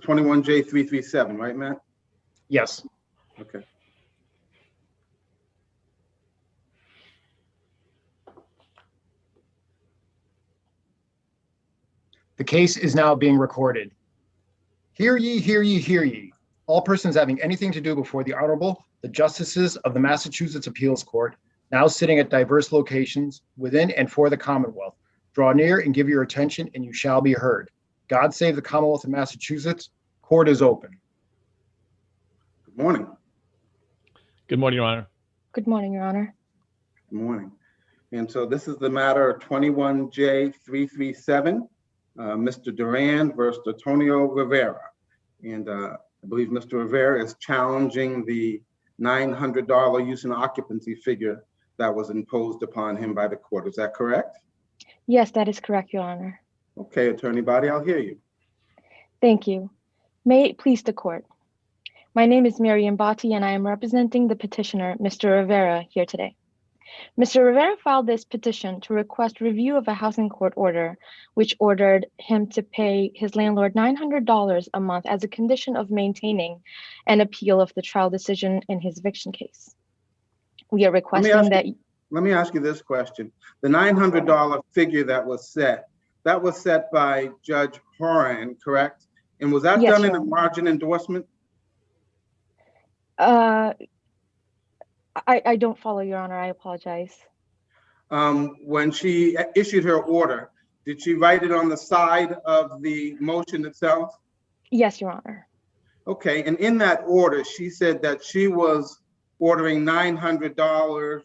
21J337, right, Matt? Yes. Okay. The case is now being recorded. Hear ye, hear ye, hear ye. All persons having anything to do before the Honorable, the Justices of the Massachusetts Appeals Court, now sitting at diverse locations within and for the Commonwealth, draw near and give your attention, and you shall be heard. God save the Commonwealth of Massachusetts. Court is open. Good morning. Good morning, Your Honor. Good morning, Your Honor. Good morning. And so this is the matter of 21J337, Mr. Duran versus Antonio Rivera. And I believe Mr. Rivera is challenging the $900 use and occupancy figure that was imposed upon him by the court. Is that correct? Yes, that is correct, Your Honor. Okay, Attorney Body, I'll hear you. Thank you. May it please the court. My name is Miriam Bhatti, and I am representing the petitioner, Mr. Rivera, here today. Mr. Rivera filed this petition to request review of a housing court order, which ordered him to pay his landlord $900 a month as a condition of maintaining an appeal of the trial decision in his eviction case. We are requesting that. Let me ask you this question. The $900 figure that was set by Judge Horan, correct? And was that done in a margin endorsement? I don't follow, Your Honor. I apologize. When she issued her order, did she write it on the side of the motion itself? Yes, Your Honor. Okay, and in that order, she said that she was ordering $900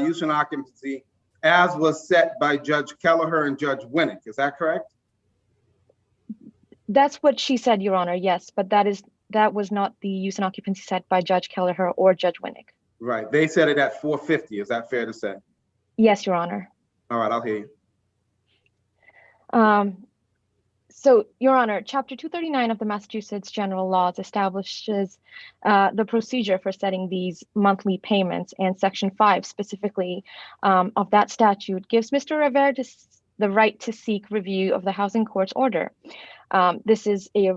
use and occupancy as was set by Judge Kelleher and Judge Winnick. Is that correct? That's what she said, Your Honor, yes, but that was not the use and occupancy set by Judge Kelleher or Judge Winnick. Right, they set it at $450. Is that fair to say? Yes, Your Honor. All right, I'll hear you. So, Your Honor, Chapter 239 of the Massachusetts General Laws establishes the procedure for setting these monthly payments, and Section 5 specifically of that statute gives Mr. Rivera the right to seek review of the housing court's order. This is a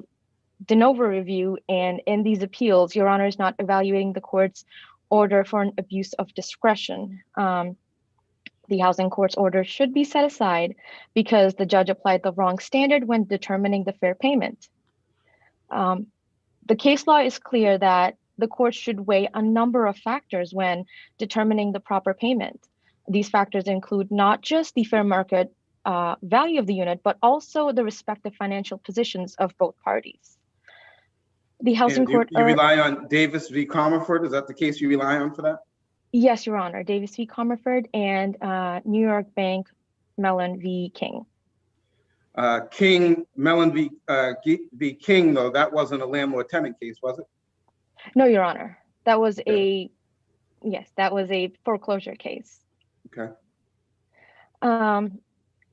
de novo review, and in these appeals, Your Honor is not evaluating the court's order for an abuse of discretion. The housing court's order should be set aside because the judge applied the wrong standard when determining the fair payment. The case law is clear that the court should weigh a number of factors when determining the proper payment. These factors include not just the fair market value of the unit, but also the respective financial positions of both parties. The housing court— You rely on Davis v. Comerford? Is that the case you rely on for that? Yes, Your Honor. Davis v. Comerford and New York Bank Mellon v. King. Mellon v. King, though, that wasn't a landlord-tenant case, was it? No, Your Honor. That was that was a foreclosure case. Okay.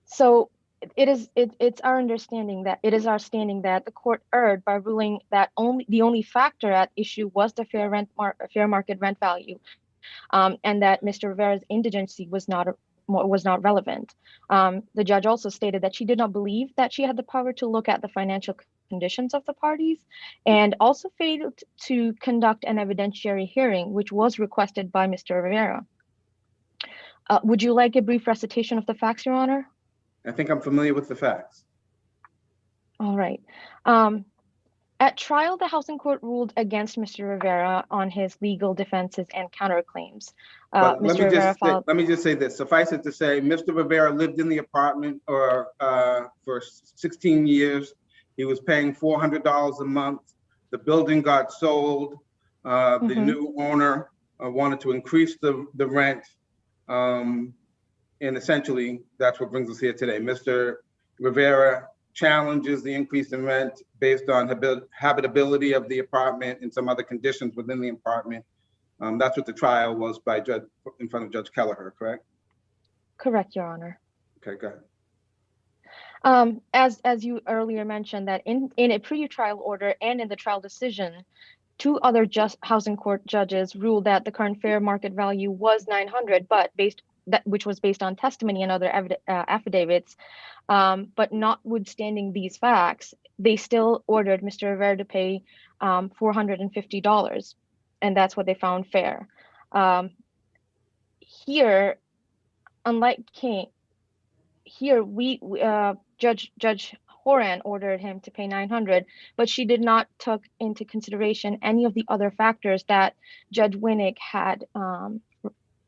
So it's our understanding that the court erred by ruling that the only factor at issue was the fair market rent value, and that Mr. Rivera's indigency was not relevant. The judge also stated that she did not believe that she had the power to look at the financial conditions of the parties, and also failed to conduct an evidentiary hearing, which was requested by Mr. Rivera. Would you like a brief recitation of the facts, Your Honor? I think I'm familiar with the facts. All right. At trial, the housing court ruled against Mr. Rivera on his legal defenses and counterclaims. Let me just say this. Suffice it to say, Mr. Rivera lived in the apartment for 16 years. He was paying $400 a month. The building got sold. The new owner wanted to increase the rent. And essentially, that's what brings us here today. Mr. Rivera challenges the increase in rent based on habitability of the apartment and some other conditions within the apartment. That's what the trial was in front of Judge Kelleher, correct? Correct, Your Honor. Okay, go ahead. As you earlier mentioned, that in a pre-trial order and in the trial decision, two other housing court judges ruled that the current fair market value was $900, but based which was based on testimony and other affidavits. But notwithstanding these facts, they still ordered Mr. Rivera to pay $450, and that's what they found fair. Here, unlike King, here Judge Horan ordered him to pay $900, but she did not take into consideration any of the other factors that Judge Winnick had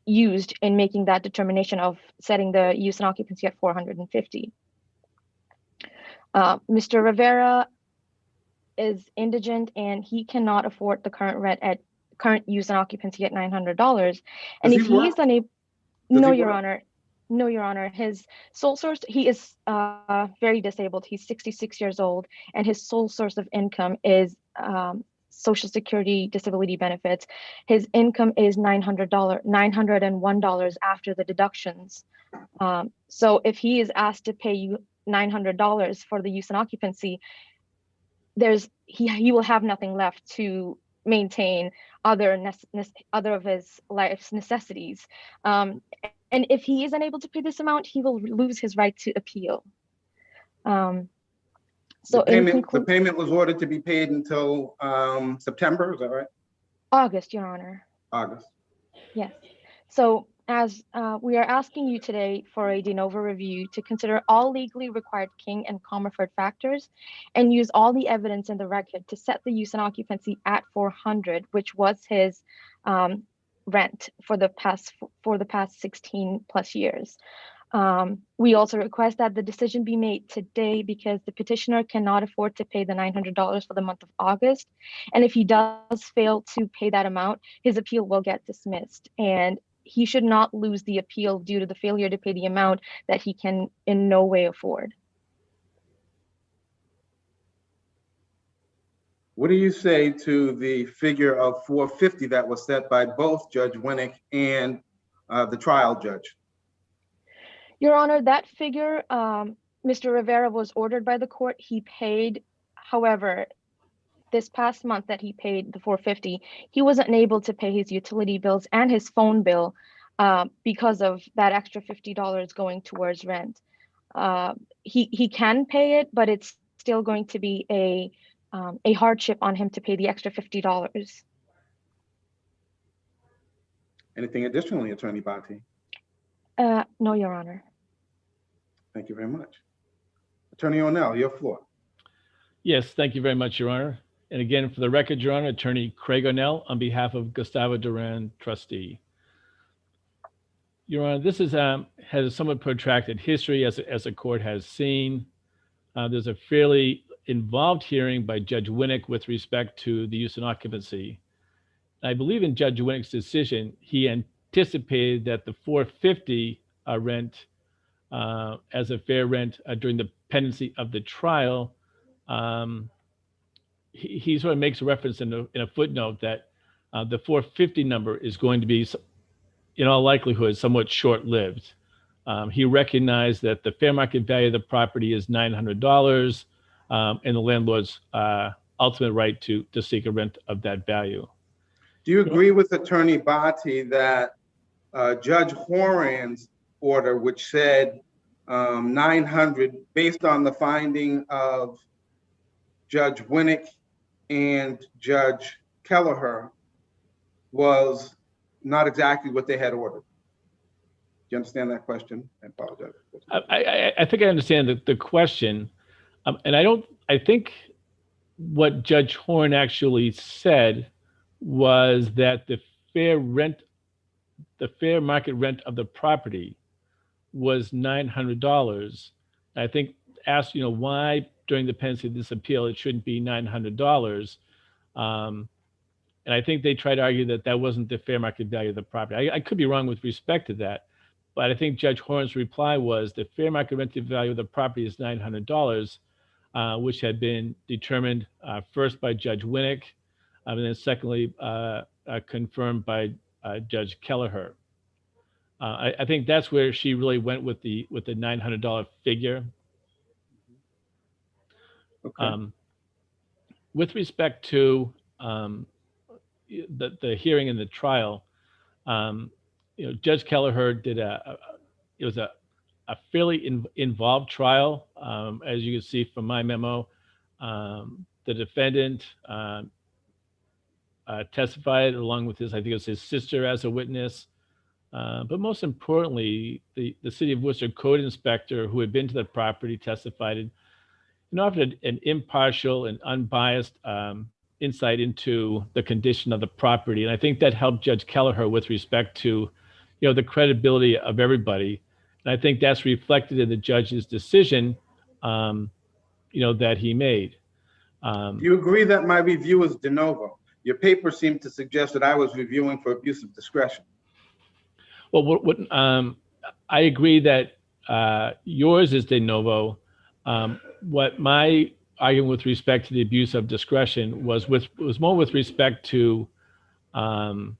used in making that determination of setting the use and occupancy at $450. Mr. Rivera is indigent and he cannot afford the current use and occupancy at $900. And if he is unable, no, Your Honor. No, Your Honor. His sole source, he is very disabled. He's 66 years old, and his sole source of income is Social Security disability benefits. His income is $901 after the deductions. So if he is asked to pay you $900 for the use and occupancy, he will have nothing left to maintain other of his life's necessities. And if he is unable to pay this amount, he will lose his right to appeal. So the payment was ordered to be paid until September, is that right? August, Your Honor. August. Yes. So as we are asking you today for a de novo review to consider all legally required King and Comerford factors and use all the evidence in the record to set the use and occupancy at $400, which was his rent for the past 16 plus years. We also request that the decision be made today because the petitioner cannot afford to pay the $900 for the month of August. And if he does fail to pay that amount, his appeal will get dismissed. And he should not lose the appeal due to the failure to pay the amount that he can in no way afford. What do you say to the figure of $450 that was set by both Judge Winnick and the trial judge? Your Honor, that figure, Mr. Rivera was ordered by the court. He paid, however, this past month that he paid the $450, he wasn't able to pay his utility bills and his phone bill because of that extra $50 going towards rent. He can pay it, but it's still going to be a hardship on him to pay the extra $50. Anything additionally, Attorney Bhatti? No, Your Honor. Thank you very much. Attorney O'Neill, your floor. Yes, thank you very much, Your Honor. And again, for the record, Your Honor, Attorney Craig O'Neill on behalf of Gustavo Duran, trustee. Your Honor, this has a somewhat protracted history, as the court has seen. There's a fairly involved hearing by Judge Winnick with respect to the use and occupancy. I believe in Judge Winnick's decision, he anticipated that the $450 rent as a fair rent during the pendency of the trial. He sort of makes a reference in a footnote that the $450 number is going to be, in all likelihood, somewhat short-lived. He recognized that the fair market value of the property is $900 and the landlord's ultimate right to seek a rent of that value. Do you agree with Attorney Bhatti that Judge Horan's order, which said $900, based on the finding of Judge Winnick and Judge Kelleher, was not exactly what they had ordered? Do you understand that question? I apologize. I think I understand the question. And I think what Judge Horn actually said was that the fair market rent of the property was $900. I think asked, why during the pendency of this appeal it shouldn't be $900. And I think they tried to argue that that wasn't the fair market value of the property. I could be wrong with respect to that, but I think Judge Horn's reply was the fair market rental value of the property is $900, which had been determined first by Judge Winnick, and then secondly confirmed by Judge Kelleher. I think that's where she really went with the $900 figure. Okay. With respect to the hearing and the trial, Judge Kelleher did it was a fairly involved trial, as you can see from my memo. The defendant testified along with I think it was his sister as a witness. But most importantly, the City of Worcester code inspector who had been to the property testified and offered an impartial and unbiased insight into the condition of the property. And I think that helped Judge Kelleher with respect to, the credibility of everybody. And I think that's reflected in the judge's decision, that he made. Do you agree that my review is de novo? Your paper seemed to suggest that I was reviewing for abuse of discretion. Well, I agree that yours is de novo. What my argument with respect to the abuse of discretion was more with respect to an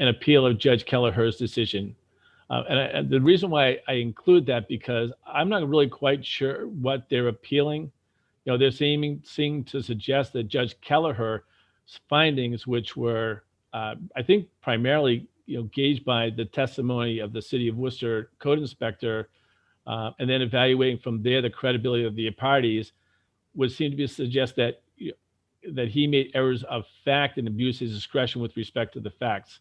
appeal of Judge Kelleher's decision. And the reason why I include that, because I'm not really quite sure what they're appealing. They're seeming to suggest that Judge Kelleher's findings, which were, I think, primarily gauged by the testimony of the City of Worcester code inspector, and then evaluating from there the credibility of the parties, would seem to suggest that he made errors of fact and abused his discretion with respect to the facts.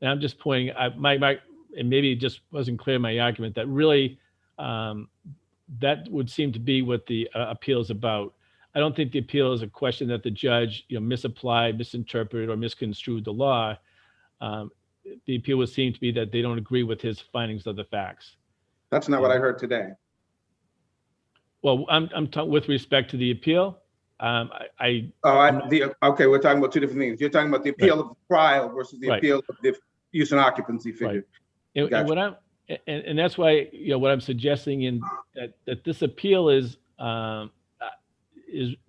And I'm just pointing, and maybe it just wasn't clear in my argument, that really that would seem to be what the appeal is about. I don't think the appeal is a question that the judge misapplied, misinterpreted, or misconstrued the law. The appeal would seem to be that they don't agree with his findings of the facts. That's not what I heard today. Well, I'm talking with respect to the appeal. Okay, we're talking about two different things. You're talking about the appeal of the trial versus the appeal of the use and occupancy figure. Right. And what and that's why what I'm suggesting in that this appeal is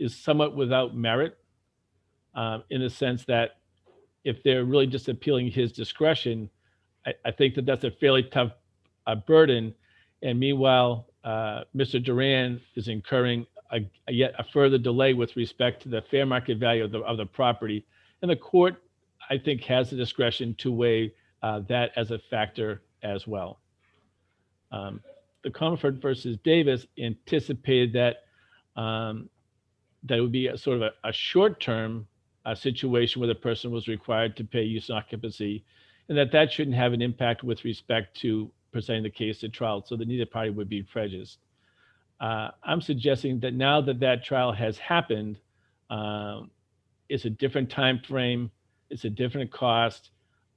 somewhat without merit, in the sense that if they're really just appealing his discretion, I think that that's a fairly tough burden. And meanwhile, Mr. Duran is incurring yet a further delay with respect to the fair market value of the property. And the court, I think, has the discretion to weigh that as a factor as well. The Comfort versus Davis anticipated that that it would be a sort of a short-term situation where the person was required to pay use and occupancy, and that shouldn't have an impact with respect to presenting the case at trial, so that neither party would be prejudiced. I'm suggesting that now that trial has happened, it's a different time frame, it's a different cost,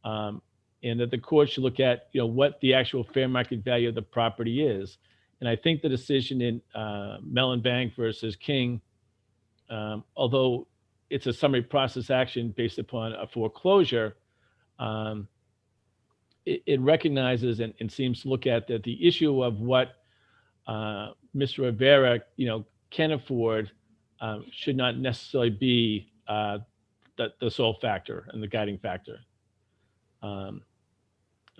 and that the court should look at what the actual fair market value of the property is. And I think the decision in Mellon Bank versus King, although it's a summary process action based upon a foreclosure, it recognizes and seems to look at that the issue of what Mr. Rivera can afford should not necessarily be the sole factor and the guiding factor. And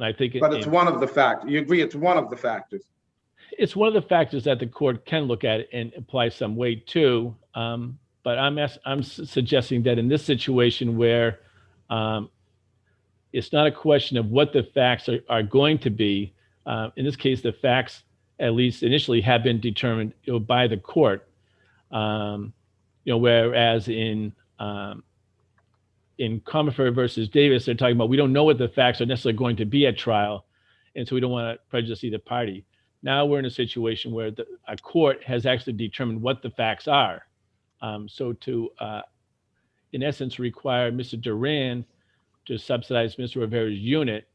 I think but it's one of the factors. You agree it's one of the factors. It's one of the factors that the court can look at and apply some weight to. But I'm suggesting that in this situation where it's not a question of what the facts are going to be. In this case, the facts, at least initially, have been determined by the court. Whereas in Comfort versus Davis, they're talking about we don't know what the facts are necessarily going to be at trial, and so we don't want to prejudice either party. Now we're in a situation where a court has actually determined what the facts are. So to, in essence, require Mr. Duran to subsidize Mr. Rivera's unit,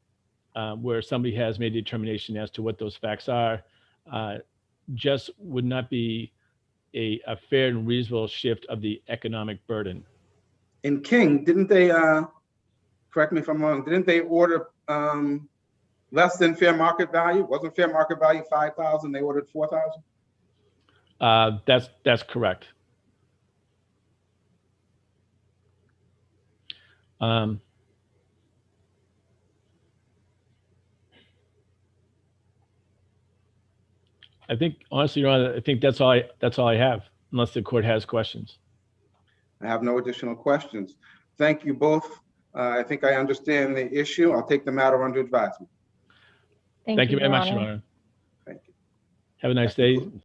where somebody has made a determination as to what those facts are, just would not be a fair and reasonable shift of the economic burden. In King, didn't they, correct me if I'm wrong, didn't they order less than fair market value? Wasn't fair market value $5,000? They ordered $4,000? That's correct. I think, honestly, Your Honor, I think that's all I have, unless the court has questions. I have no additional questions. Thank you both. I think I understand the issue. I'll take the matter under advisement. Thank you very much, Your Honor. Thank you. Have a nice day.